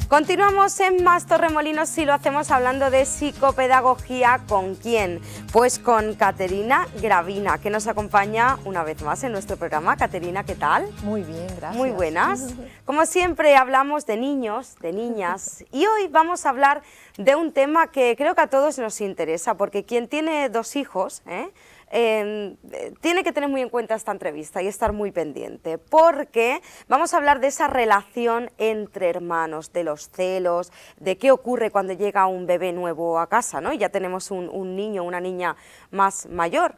Continuamos en Más Torremolinos y lo hacemos hablando de psicopedagogía. ¿Con quién? Pues con Caterina Gravina, que nos acompaña una vez más en nuestro programa. Caterina, ¿qué tal? Muy bien, gracias. Muy buenas. Como siempre hablamos de niños, de niñas, y hoy vamos a hablar de un tema que creo que a todos nos interesa, porque quien tiene dos hijos, tiene que tener muy en cuenta esta entrevista y estar muy pendiente, porque vamos a hablar de esa relación entre hermanos, de los celos, de qué ocurre cuando llega un bebé nuevo a casa, ¿no? Y ya tenemos un niño, una niña más mayor.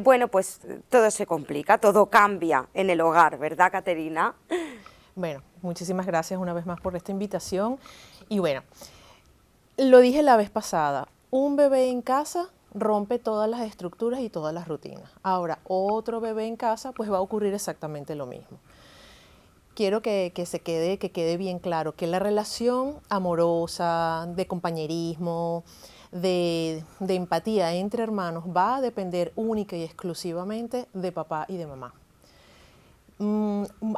Bueno, pues todo se complica, todo cambia en el hogar, ¿verdad, Caterina? Bueno, muchísimas gracias una vez más por esta invitación. Y bueno, lo dije la vez pasada, un bebé en casa rompe todas las estructuras y todas las rutinas. Ahora, otro bebé en casa, pues va a ocurrir exactamente lo mismo. Quiero que quede bien claro que la relación amorosa, de compañerismo, de empatía entre hermanos va a depender única y exclusivamente de papá y de mamá.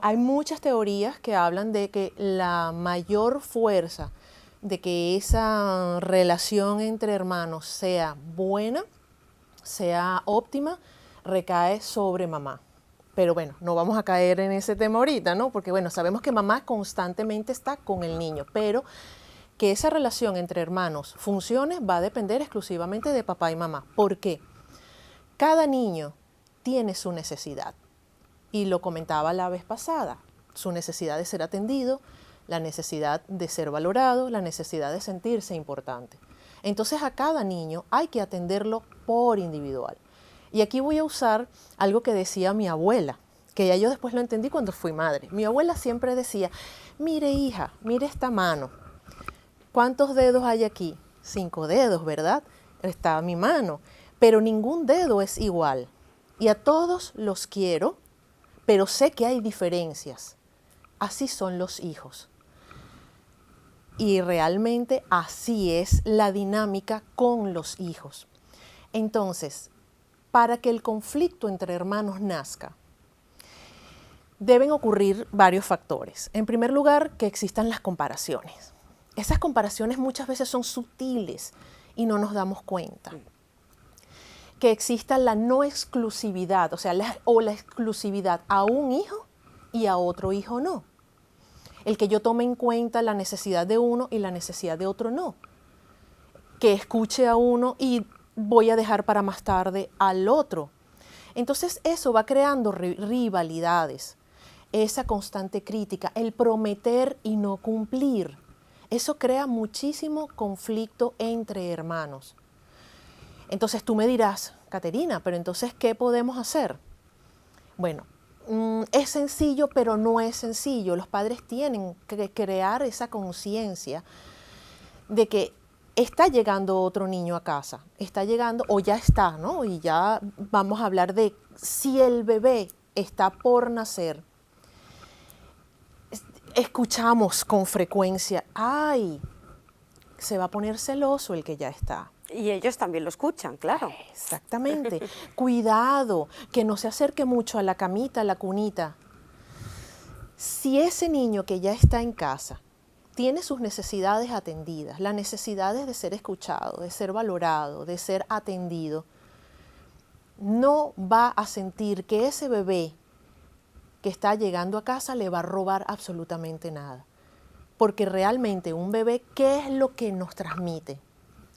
Hay muchas teorías que hablan de que la mayor fuerza de que esa relación entre hermanos sea buena, sea óptima, recae sobre mamá. Pero bueno, no vamos a caer en ese tema ahorita, ¿no? Porque bueno, sabemos que mamá constantemente está con el niño, pero que esa relación entre hermanos funcione va a depender exclusivamente de papá y mamá. ¿Por qué? Cada niño tiene su necesidad. Y lo comentaba la vez pasada, su necesidad de ser atendido, la necesidad de ser valorado, la necesidad de sentirse importante. Entonces a cada niño hay que atenderlo por individual. Y aquí voy a usar algo que decía mi abuela, que ya yo después lo entendí cuando fui madre. Mi abuela siempre decía, mire hija, mire esta mano. ¿Cuántos dedos hay aquí? 5 dedos, ¿verdad? Está mi mano, pero ningún dedo es igual. Y a todos los quiero, pero sé que hay diferencias. Así son los hijos. Y realmente así es la dinámica con los hijos. Entonces, para que el conflicto entre hermanos nazca, deben ocurrir varios factores. En primer lugar, que existan las comparaciones. Esas comparaciones muchas veces son sutiles y no nos damos cuenta. Que exista la no exclusividad, o sea, la exclusividad a un hijo y a otro hijo no. El que yo tome en cuenta la necesidad de uno y la necesidad de otro no. Que escuche a uno y voy a dejar para más tarde al otro. Entonces eso va creando rivalidades, esa constante crítica, el prometer y no cumplir. Eso crea muchísimo conflicto entre hermanos. Entonces tú me dirás, Caterina, pero entonces, ¿qué podemos hacer? Bueno, es sencillo, pero no es sencillo. Los padres tienen que crear esa conciencia de que está llegando otro niño a casa, está llegando o ya está, ¿no? Y ya vamos a hablar de si el bebé está por nacer. Escuchamos con frecuencia, ¡ay! Se va a poner celoso el que ya está. Y ellos también lo escuchan, claro. Exactamente. Cuidado, que no se acerque mucho a la camita, a la cunita. Si ese niño que ya está en casa tiene sus necesidades atendidas, las necesidades de ser escuchado, de ser valorado, de ser atendido, no va a sentir que ese bebé que está llegando a casa le va a robar absolutamente nada. Porque realmente un bebé, ¿qué es lo que nos transmite?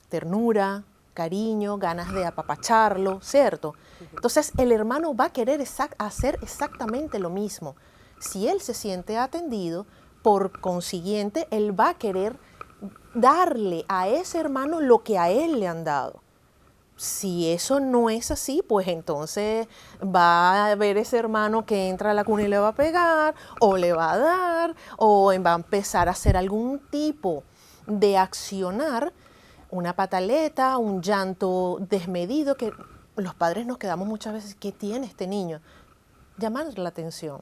Ternura, cariño, ganas de apapacharlo, ¿cierto? Entonces el hermano va a querer hacer exactamente lo mismo. Si él se siente atendido, por consiguiente, él va a querer darle a ese hermano lo que a él le han dado. Si eso no es así, pues entonces va a haber ese hermano que entra a la cuna y le va a pegar, o le va a dar, o va a empezar a hacer algún tipo de accionar, una pataleta, un llanto desmedido, que los padres nos quedamos muchas veces, ¿qué tiene este niño? Llamar la atención.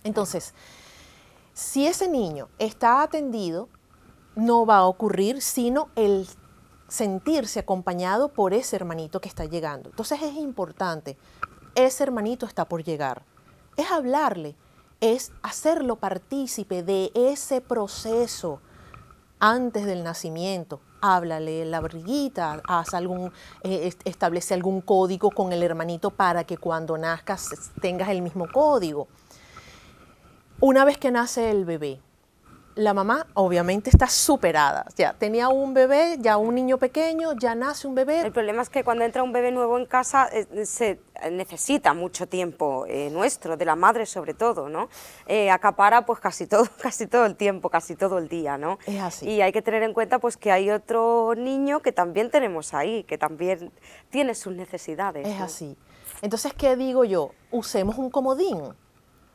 Entonces, si ese niño está atendido, no va a ocurrir sino el sentirse acompañado por ese hermanito que está llegando. Entonces es importante, ese hermanito está por llegar. Es hablarle es hacerlo partícipe de ese proceso antes del nacimiento. Háblale la barriguita, establece algún código con el hermanito para que cuando nazcas tengas el mismo código. Una vez que nace el bebé, la mamá obviamente está superada. Ya tenía un bebé, ya un niño pequeño, ya nace un bebé. El problema es que cuando entra un bebé nuevo en casa se necesita mucho tiempo nuestro, de la madre sobre todo, ¿no? Acapara pues casi todo el tiempo, casi todo el día, ¿no? Es así. Y hay que tener en cuenta pues que hay otro niño que también tenemos ahí, que también tiene sus necesidades. Es ¿no? así. Entonces, ¿qué digo yo? Usemos un comodín.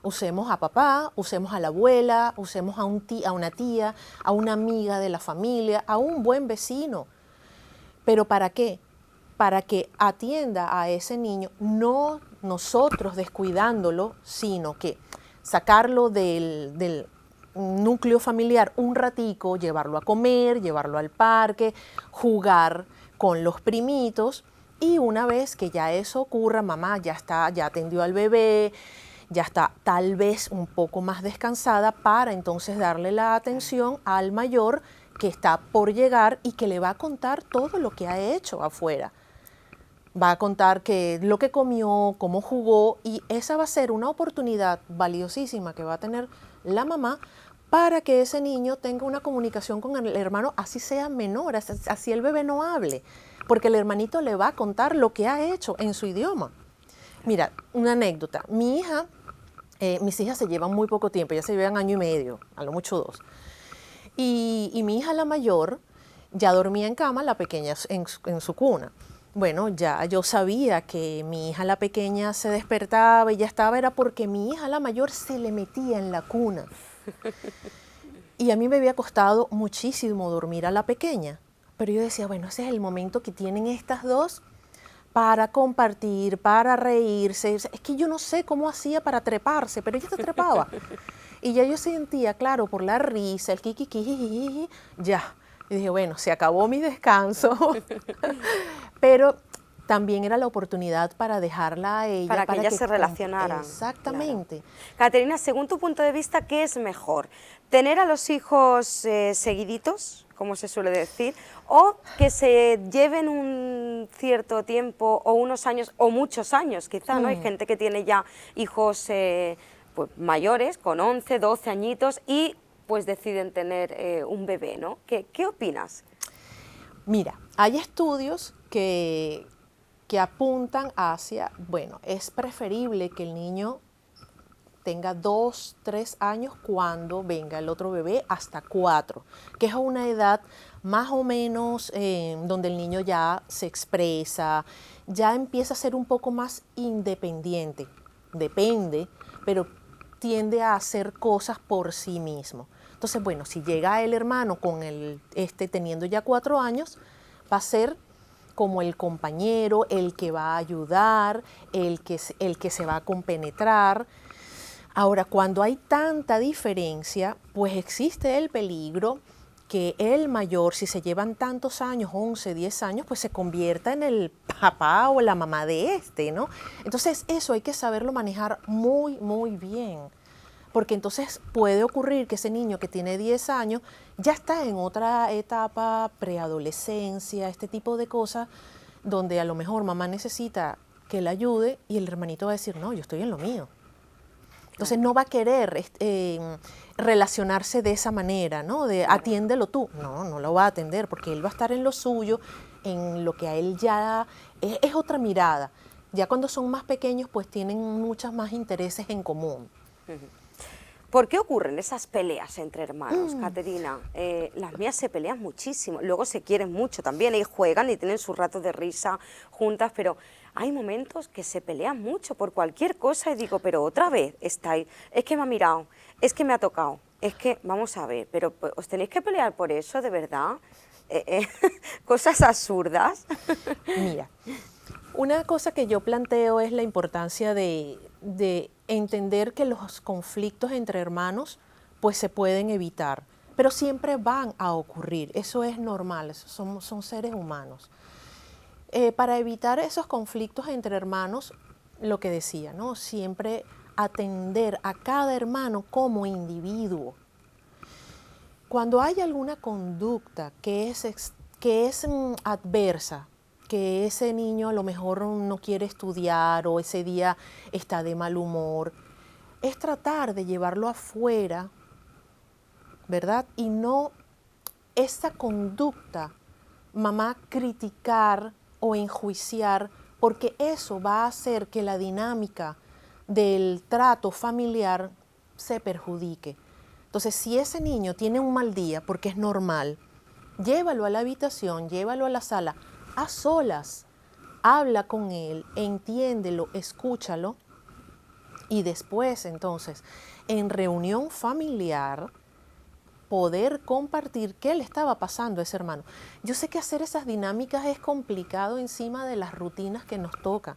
Usemos a papá, usemos a la abuela, usemos a una tía, a una amiga de la familia, a un buen vecino. ¿Pero para qué? Para que atienda a ese niño, no nosotros descuidándolo, sino que sacarlo del núcleo familiar un ratico, llevarlo a comer, llevarlo al parque, jugar con los primitos, y una vez que ya eso ocurra, mamá ya está, ya atendió al bebé, ya está tal vez un poco más descansada para entonces darle la atención al mayor que está por llegar y que le va a contar todo lo que ha hecho afuera. Va a contar lo que comió, cómo jugó, y esa va a ser una oportunidad valiosísima que va a tener la mamá para que ese niño tenga una comunicación con el hermano, así sea menor, así el bebé no hable, porque el hermanito le va a contar lo que ha hecho en su idioma. Mira, una anécdota. Mis hijas se llevan muy poco tiempo, ya se llevan 1 año y medio, a lo mucho 2. Y mi hija, la mayor, ya dormía en cama, la pequeña en su cuna. Bueno, ya yo sabía que mi hija, la pequeña, se despertaba y ya estaba, era porque mi hija, la mayor, se le metía en la cuna. Y a mí me había costado muchísimo dormir a la pequeña. Pero yo decía, bueno, ese es el momento que tienen estas dos para compartir, para reírse. Es que yo no sé cómo hacía para treparse, pero ella se trepaba. Y ya yo sentía, claro, por la risa, el kikiki, ya. Y dije, bueno, se acabó mi descanso. Pero también era la oportunidad para dejarla a ella. Para que ella se relacionara. Exactamente. Claro. Caterina, según tu punto de vista, ¿qué es mejor? ¿Tener a los hijos seguiditos, como se suele decir, o que se lleven un cierto tiempo o unos años o muchos años quizá, ¿no? Hay gente que tiene ya hijos pues, mayores, con 11, 12 añitos y pues deciden tener un bebé, ¿no? ¿Qué opinas? Mira, hay estudios que apuntan hacia, bueno, es preferible que el niño tenga 2, 3 años cuando venga el otro bebé, hasta 4, que es una edad más o menos donde el niño ya se expresa, ya empieza a ser un poco más independiente, depende, pero tiende a hacer cosas por sí mismo. Entonces, bueno, si llega el hermano con teniendo ya 4 años, va a ser como el compañero, el que va a ayudar, el que se va a compenetrar. Ahora, cuando hay tanta diferencia, pues existe el peligro que el mayor, si se llevan tantos años, 11, 10 años, pues se convierta en el papá o la mamá de ¿no? Entonces, eso hay que saberlo manejar muy, muy bien. Porque entonces puede ocurrir que ese niño que tiene 10 años ya está en otra etapa, preadolescencia, este tipo de cosas, donde a lo mejor mamá necesita que la ayude y el hermanito va a decir, no, yo estoy en lo mío. Entonces no va a querer relacionarse de esa manera, ¿no? De atiéndelo tú. No, no lo va a atender porque él va a estar en lo suyo, en lo que a él ya es otra mirada. Ya cuando son más pequeños, pues tienen muchos más intereses en común. ¿Por qué ocurren esas peleas entre hermanos, Caterina? Las mías se pelean muchísimo, luego se quieren mucho también, y juegan y tienen sus ratos de risa juntas, pero hay momentos que se pelean mucho por cualquier cosa y digo, pero otra vez estáis, es que me ha mirado, es que me ha tocado, es que, vamos a ver, pero ¿os tenéis que pelear por eso, de verdad? Cosas absurdas. Mira, una cosa que yo planteo es la importancia de entender que los conflictos entre hermanos pues se pueden evitar, pero siempre van a ocurrir, eso es normal, son seres humanos. Para evitar esos conflictos entre hermanos, lo que decía, ¿no? Siempre atender a cada hermano como individuo. Cuando hay alguna conducta que es adversa, que ese niño a lo mejor no quiere estudiar o ese día está de mal humor, es tratar de llevarlo afuera, ¿verdad? Y no esa conducta, mamá, criticar o enjuiciar, porque eso va a hacer que la dinámica del trato familiar se perjudique. Entonces, si ese niño tiene un mal día, porque es normal, llévalo a la habitación, llévalo a la sala, a solas, habla con él, entiéndelo, escúchalo, y después, entonces, en reunión familiar, poder compartir qué le estaba pasando a ese hermano. Yo sé que hacer esas dinámicas es complicado encima de las rutinas que nos toca,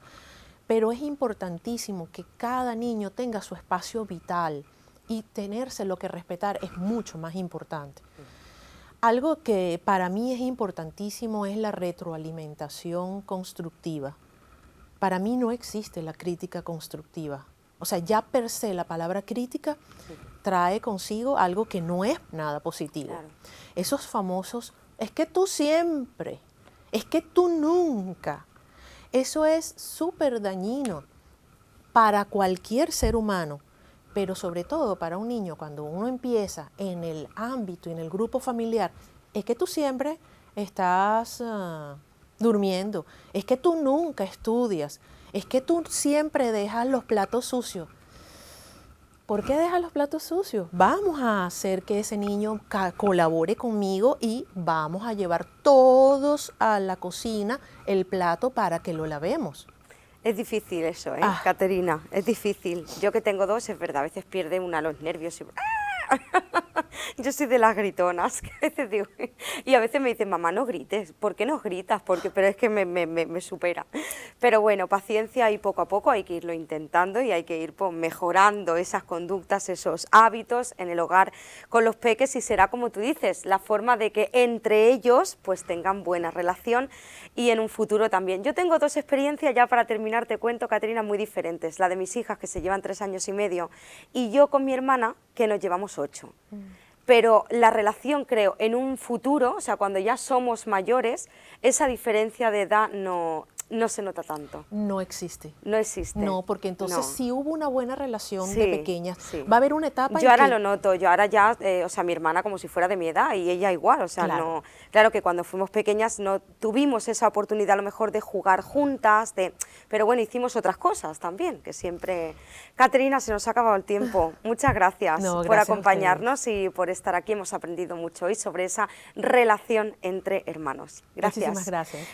pero es importantísimo que cada niño tenga su espacio vital y tenérselo que respetar es mucho más importante. Algo que para mí es importantísimo es la retroalimentación constructiva. Para mí no existe la crítica constructiva. O sea, ya per se la palabra crítica trae consigo algo que no es nada positivo. Claro. Esos famosos, es que tú siempre, es que tú nunca. Eso es súper dañino para cualquier ser humano, pero sobre todo para un niño cuando uno empieza en el ámbito, en el grupo familiar, es que tú siempre estás durmiendo, es que tú nunca estudias, es que tú siempre dejas los platos sucios. ¿Por qué dejas los platos sucios? Vamos a hacer que ese niño colabore conmigo y vamos a llevar todos a la cocina el plato para que lo lavemos. Es difícil eso, Caterina, es difícil. Yo que tengo dos, es verdad, a veces pierde una los nervios y... Yo soy de las gritonas, que a veces digo, y a veces me dicen, mamá, no grites, ¿por qué no gritas? Pero es que me supera. Pero bueno, paciencia y poco a poco hay que irlo intentando y hay que ir pues, mejorando esas conductas, esos hábitos en el hogar con los peques y será como tú dices, la forma de que entre ellos pues tengan buena relación y en un futuro también. Yo tengo dos experiencias, ya para terminar te cuento, Caterina, muy diferentes. La de mis hijas que se llevan 3 años y medio y yo con mi hermana que nos llevamos 8. Pero la relación, creo, en un futuro, o sea, cuando ya somos mayores, esa diferencia de edad no se nota tanto. No existe. No existe. No, porque entonces No. si hubo una buena relación Sí, de pequeñas, sí. va a haber una etapa Yo en ahora que... lo noto, yo ahora ya, o sea, mi hermana como si fuera de mi edad y ella igual, o sea, Claro. no, claro que cuando fuimos pequeñas no tuvimos esa oportunidad a lo mejor de jugar juntas, pero bueno, hicimos otras cosas también, que siempre... Caterina, se nos ha acabado el tiempo, muchas gracias, No, por gracias a acompañarnos y por estar aquí, hemos aprendido mucho hoy sobre esa relación entre hermanos. Gracias. Muchísimas gracias.